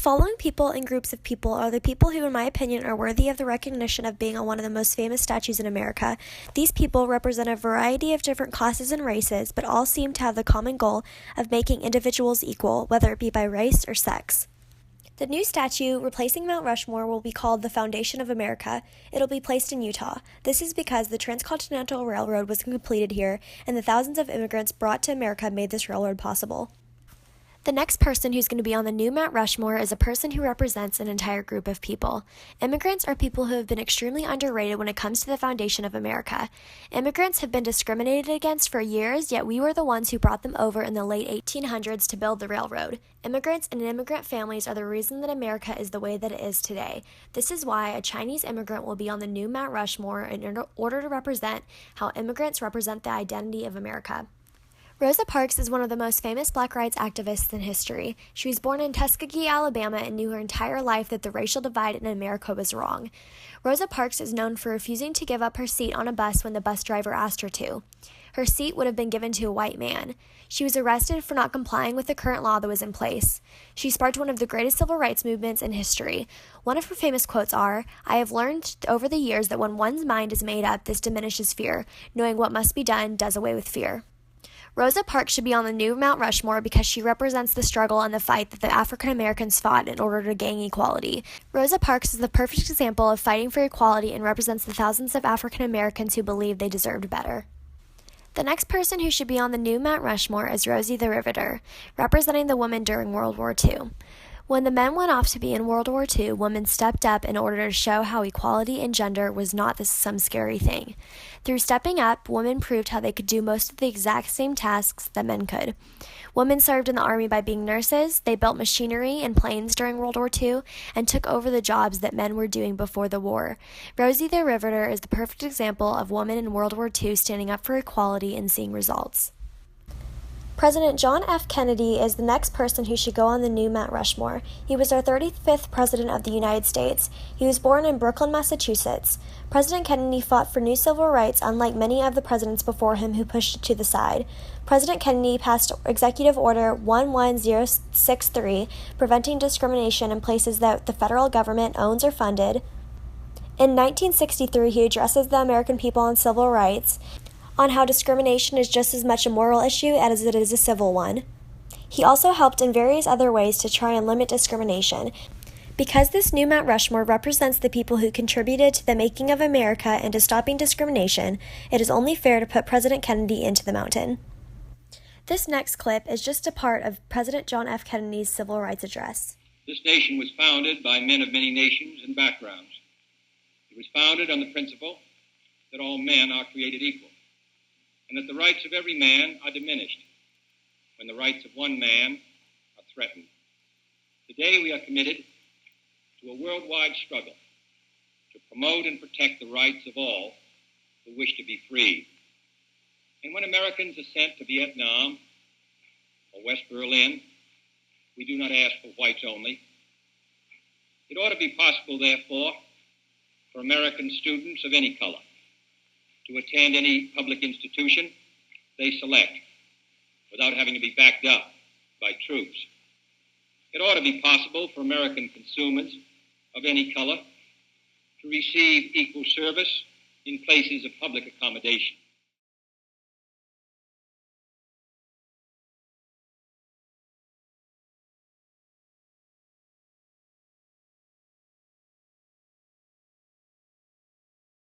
following people and groups of people are the people who, in my opinion, are worthy of the recognition of being on one of the most famous statues in America. These people represent a variety of different classes and races, but all seem to have the common goal of making individuals equal, whether it be by race or sex. The new statue replacing Mount Rushmore will be called the Foundation of America. It'll be placed in Utah. This is because the Transcontinental Railroad was completed here, and the thousands of immigrants brought to America made this railroad possible. The next person who's going to be on the new Mount Rushmore is a person who represents an entire group of people. Immigrants are people who have been extremely underrated when it comes to the foundation of America. Immigrants have been discriminated against for years, yet we were the ones who brought them over in the late 1800s to build the railroad. Immigrants and immigrant families are the reason that America is the way that it is today. This is why a Chinese immigrant will be on the new Mount Rushmore in order to represent how immigrants represent the identity of America. Rosa Parks is one of the most famous black rights activists in history. She was born in Tuskegee, Alabama, and knew her entire life that the racial divide in America was wrong. Rosa Parks is known for refusing to give up her seat on a bus when the bus driver asked her to. Her seat would have been given to a white man. She was arrested for not complying with the current law that was in place. She sparked one of the greatest civil rights movements in history. One of her famous quotes are, "I have learned over the years that when one's mind is made up, this diminishes fear. Knowing what must be done does away with fear." Rosa Parks should be on the new Mount Rushmore because she represents the struggle and the fight that the African Americans fought in order to gain equality. Rosa Parks is the perfect example of fighting for equality and represents the thousands of African Americans who believed they deserved better. The next person who should be on the new Mount Rushmore is Rosie the Riveter, representing the women during World War II. When the men went off to be in World War II, women stepped up in order to show how equality in gender was not some scary thing. Through stepping up, women proved how they could do most of the exact same tasks that men could. Women served in the Army by being nurses, they built machinery and planes during World War II, and took over the jobs that men were doing before the war. Rosie the Riveter is the perfect example of women in World War II standing up for equality and seeing results. President John F. Kennedy is the next person who should go on the new Mount Rushmore. He was our 35th President of the United States. He was born in Brooklyn, Massachusetts. President Kennedy fought for new civil rights, unlike many of the presidents before him who pushed it to the side. President Kennedy passed Executive Order 11063, preventing discrimination in places that the federal government owns or funded. In 1963, he addresses the American people on civil rights, on how discrimination is just as much a moral issue as it is a civil one. He also helped in various other ways to try and limit discrimination. Because this new Mount Rushmore represents the people who contributed to the making of America and to stopping discrimination, it is only fair to put President Kennedy into the mountain. This next clip is just a part of President John F. Kennedy's Civil Rights Address. This nation was founded by men of many nations and backgrounds. It was founded on the principle that all men are created equal, and that the rights of every man are diminished when the rights of one man are threatened. Today we are committed to a worldwide struggle to promote and protect the rights of all who wish to be free. And when Americans are sent to Vietnam or West Berlin, we do not ask for whites only. It ought to be possible, therefore, for American students of any color to attend any public institution they select without having to be backed up by troops. It ought to be possible for American consumers of any color to receive equal service in places of public accommodation.